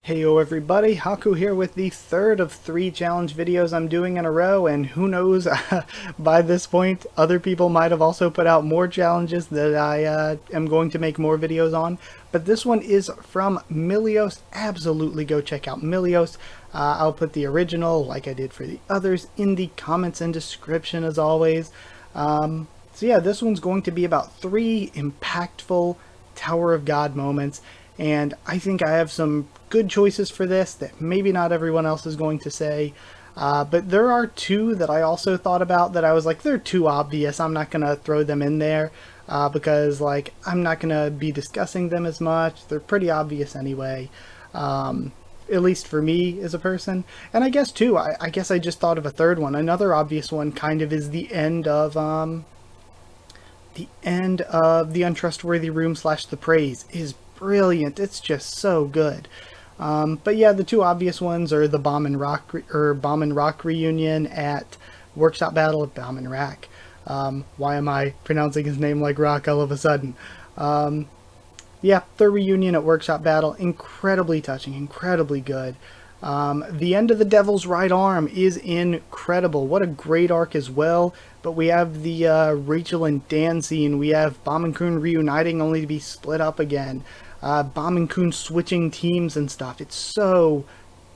Heyo everybody, Haku here with the third of 3 challenge videos I'm doing in a row, and who knows, by this point other people might have also put out more challenges that I am going to make more videos on, but this one is from Milios. Absolutely go check out Milios. I'll put the original, like I did for the others, in the comments and description as always. So yeah, this one's going to be about 3 impactful Tower of God moments, and I think I have some good choices for this that maybe not everyone else is going to say. But there are 2 that I also thought about that I was like, they're too obvious. I'm not going to throw them in there because like I'm not going to be discussing them as much. They're pretty obvious anyway. At least for me as a person. And I guess too, I guess I just thought of a third one. Another obvious one kind of is the end of the Untrustworthy Room / The Praise is brilliant. It's just so good. But yeah, the 2 obvious ones are the Bomb and Rock reunion at Workshop Battle at Bomb and Rack. Why am I pronouncing his name like Rock all of a sudden? Yeah, the reunion at Workshop Battle, incredibly touching, incredibly good. The end of the Devil's Right Arm is incredible. What a great arc as well. But we have the Rachel and Dan scene. We have Bomb and Kun reuniting only to be split up again. Bomb and Kun switching teams and stuff. It's so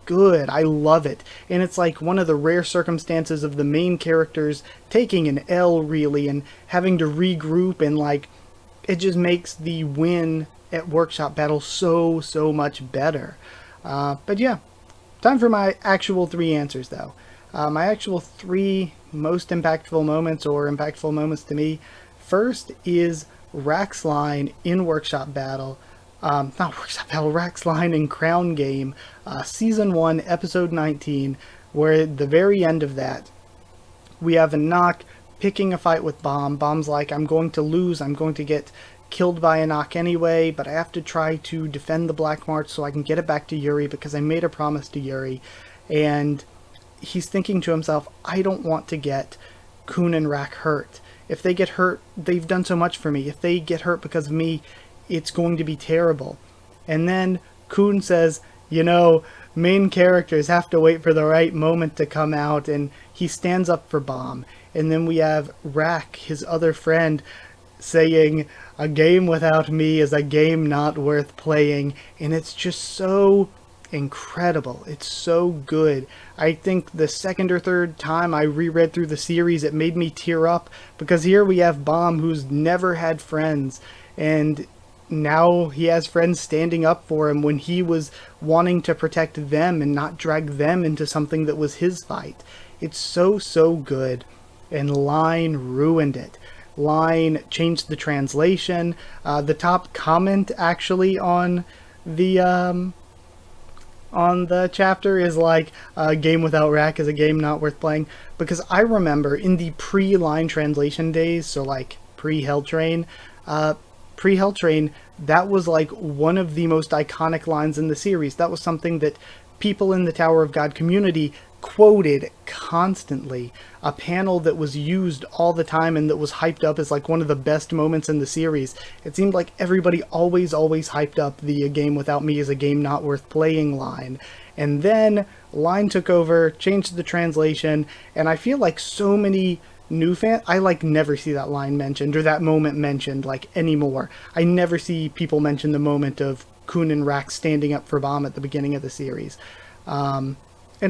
good. I love it. And it's like one of the rare circumstances of the main characters taking an L really and having to regroup, and like it just makes the win at Workshop Battle so much better. But yeah, time for my actual 3 answers though. My actual 3 most impactful moments, or impactful moments to me. First is Rack's line in Workshop Battle. Not Workshop Battle, Rack's line in Crown Game, Season 1, Episode 19, where at the very end of that, we have a Knock picking a fight with Bomb. Bomb's like, I'm going to lose, I'm going to get killed by a Knock anyway, but I have to try to defend the Black March so I can get it back to Yuri because I made a promise to Yuri. And he's thinking to himself, I don't want to get Kun and Rack hurt. If they get hurt, they've done so much for me. If they get hurt because of me, it's going to be terrible. And then Kun says, you know, main characters have to wait for the right moment to come out, and he stands up for Bomb. And then we have Rack, his other friend, saying, a game without me is a game not worth playing. And it's just so incredible. It's so good. I think the second or third time I reread through the series, it made me tear up, because here we have Bomb, who's never had friends, and now he has friends standing up for him when he was wanting to protect them and not drag them into something that was his fight. It's so good, and Line ruined it. Line changed the translation. The top comment actually on the chapter is like, a game without Rack is a game not worth playing, because I remember in the pre-line translation days, so like pre-Hell Train, that was like one of the most iconic lines in the series. That was something that people in the Tower of God community quoted constantly. A panel that was used all the time and that was hyped up as like one of the best moments in the series. It seemed like everybody always hyped up the game without me is a game not worth playing line. And then Line took over, changed the translation, and I feel like so many new fans, I like never see that line mentioned or that moment mentioned like anymore. I never see people mention the moment of Kun and Rack standing up for Bomb at the beginning of the series. And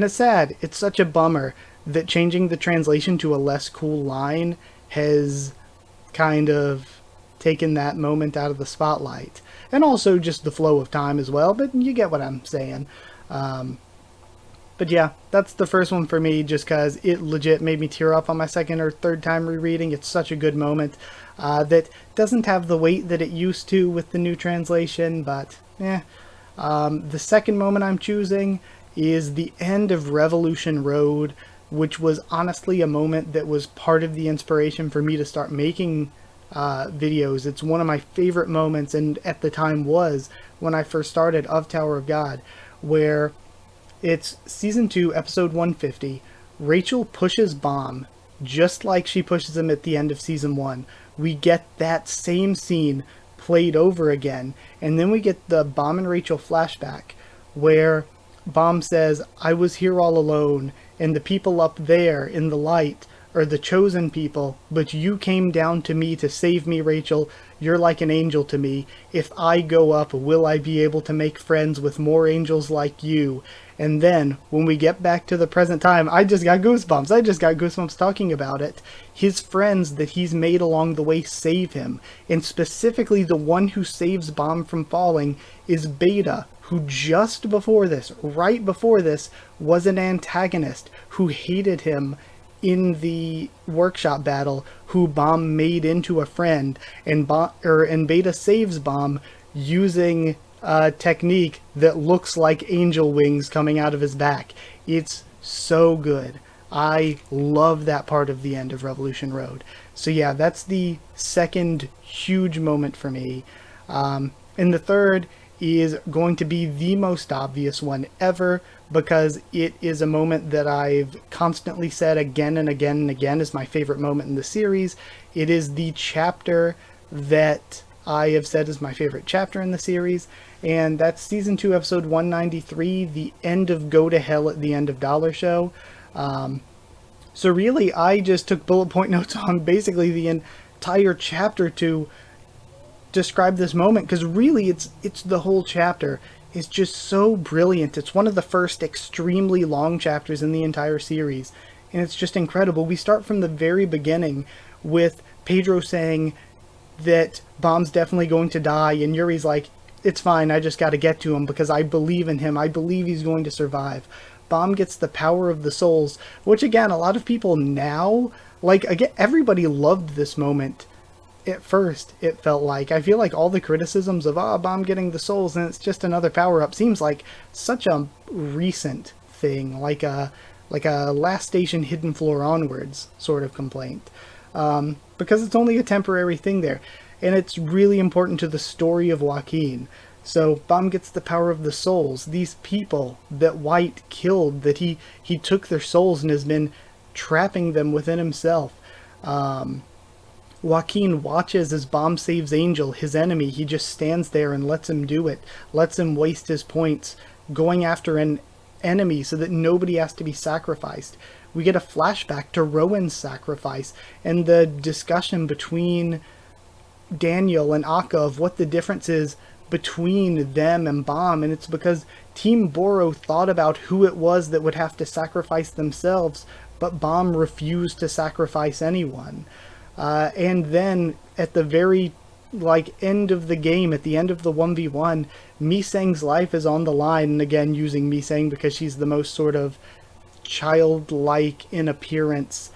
it's sad. It's such a bummer that changing the translation to a less cool line has kind of taken that moment out of the spotlight. And also just the flow of time as well, but you get what I'm saying. But yeah, that's the first one for me, just because it legit made me tear up on my second or third time rereading. It's such a good moment that doesn't have the weight that it used to with the new translation, but the second moment I'm choosing is the end of Revolution Road, which was honestly a moment that was part of the inspiration for me to start making videos. It's one of my favorite moments, and at the time was when I first started, of Tower of God, where it's Season 2, Episode 150. Rachel pushes Bomb just like she pushes him at the end of Season 1. We get that same scene played over again, and then we get the Bomb and Rachel flashback where Bomb says, "I was here all alone, and the people up there in the light are the chosen people, but you came down to me to save me, Rachel. You're like an angel to me. If I go up, will I be able to make friends with more angels like you?" And then, when we get back to the present time, I just got goosebumps. I just got goosebumps talking about it. His friends that he's made along the way save him. And specifically, the one who saves Bomb from falling is Beta, who just before this, right before this, was an antagonist who hated him in the workshop battle, who Bomb made into a friend, and Beta saves Bomb using a technique that looks like angel wings coming out of his back. It's so good. I love that part of the end of Revolution Road. So yeah, that's the second huge moment for me. And the third is going to be the most obvious one ever, because it is a moment that I've constantly said again and again and again is my favorite moment in the series. It is the chapter that I have said is my favorite chapter in the series, and that's Season 2, Episode 193, the end of Go to Hell at the End of Dollar Show. So really, I just took bullet point notes on basically the entire chapter to describe this moment, because really it's the whole chapter. It's just so brilliant. It's one of the first extremely long chapters in the entire series, and it's just incredible. We start from the very beginning with Pedro saying that Bomb's definitely going to die, and Yuri's like, "It's fine, I just gotta get to him because I believe in him. I believe he's going to survive." Bomb gets the power of the souls, which again, a lot of people now, like, again, everybody loved this moment. At first, it felt like, I feel like all the criticisms of Bomb getting the souls and it's just another power-up seems like such a recent thing, like a Last Station Hidden Floor onwards sort of complaint, because it's only a temporary thing there, and it's really important to the story of Joaquin. So Bomb gets the power of the souls, these people that White killed, that he took their souls and has been trapping them within himself. Joaquin watches as Bomb saves Angel, his enemy. He just stands there and lets him do it, lets him waste his points, going after an enemy so that nobody has to be sacrificed. We get a flashback to Rowan's sacrifice and the discussion between Daniel and Akka of what the difference is between them and Bomb, and it's because Team Boro thought about who it was that would have to sacrifice themselves, but Bomb refused to sacrifice anyone. And then at the very end of the game, at the end of the 1v1, Miseng's life is on the line, and again using Miseng because she's the most sort of childlike in appearance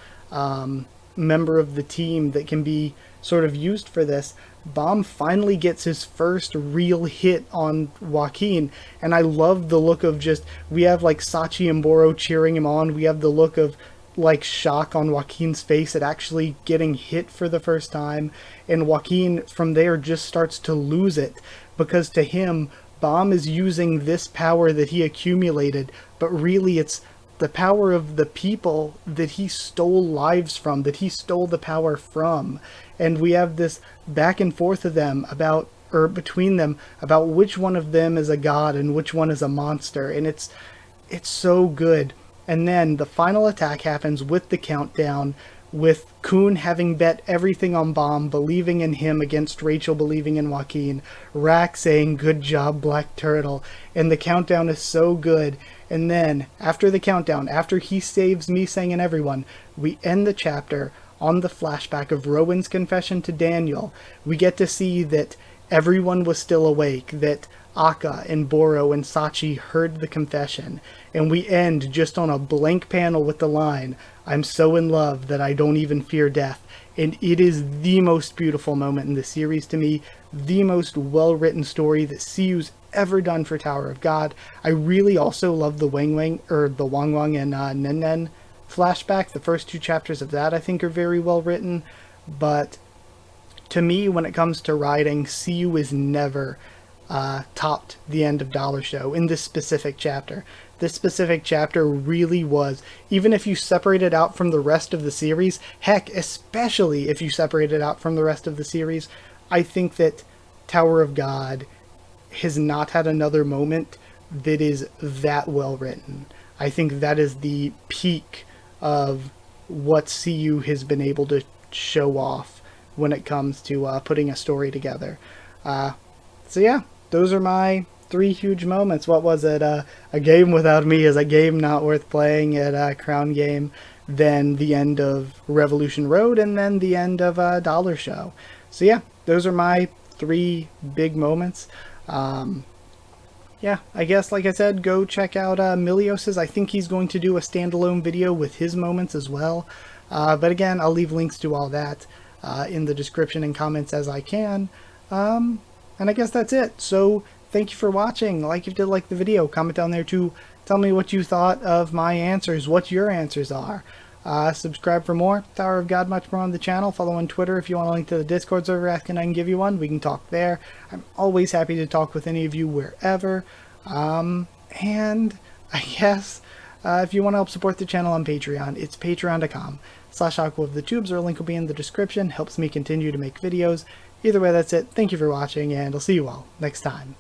member of the team that can be sort of used for this. Bomb finally gets his first real hit on Joaquin, and I love the look of just, we have like Sachi and Boro cheering him on, we have the look of like shock on Joaquin's face at actually getting hit for the first time, and Joaquin from there just starts to lose it, because to him Bomb is using this power that he accumulated, but really it's the power of the people that he stole lives from, that he stole the power from. And we have this back and forth of them about, or between them, about which one of them is a god and which one is a monster, and it's so good. And then the final attack happens with the countdown, with Kun having bet everything on Bomb, believing in him against Rachel believing in Joaquin, Rack saying, "Good job, Black Turtle," and the countdown is so good. And then, after the countdown, after he saves Miseng and everyone, we end the chapter on the flashback of Rowan's confession to Daniel. We get to see that everyone was still awake, that Akka and Boro and Sachi heard the confession, and we end just on a blank panel with the line, "I'm so in love that I don't even fear death." And it is the most beautiful moment in the series to me, the most well-written story that CU's ever done for Tower of God. I really also love the Wang Wang and Nen Nen flashback. The first two chapters of that I think are very well written, but to me, when it comes to writing, CU is never topped the end of Dollar Show in this specific chapter. This specific chapter really was, even if you separate it out from the rest of the series, heck, especially if you separate it out from the rest of the series, I think that Tower of God has not had another moment that is that well written. I think that is the peak of what CU has been able to show off when it comes to putting a story together. So yeah, those are my 3 huge moments. What was it? A game without me is a game not worth playing at Crown Game, then the end of Revolution Road, and then the end of Dollar Show. So yeah, those are my 3 big moments. Yeah, I guess, like I said, go check out Milios's. I think he's going to do a standalone video with his moments as well. But again, I'll leave links to all that in the description and comments as I can. And I guess that's it. So thank you for watching. Like if you did like the video, comment down there to tell me what you thought of my answers, what your answers are. Subscribe for more. Tower of God, much more on the channel. Follow on Twitter if you want a link to the Discord server. Ask and I can give you one. We can talk there. I'm always happy to talk with any of you wherever. And I guess if you want to help support the channel on Patreon, it's patreon.com/Haku of the Tubes, or a link will be in the description. Helps me continue to make videos. Either way, that's it. Thank you for watching, and I'll see you all next time.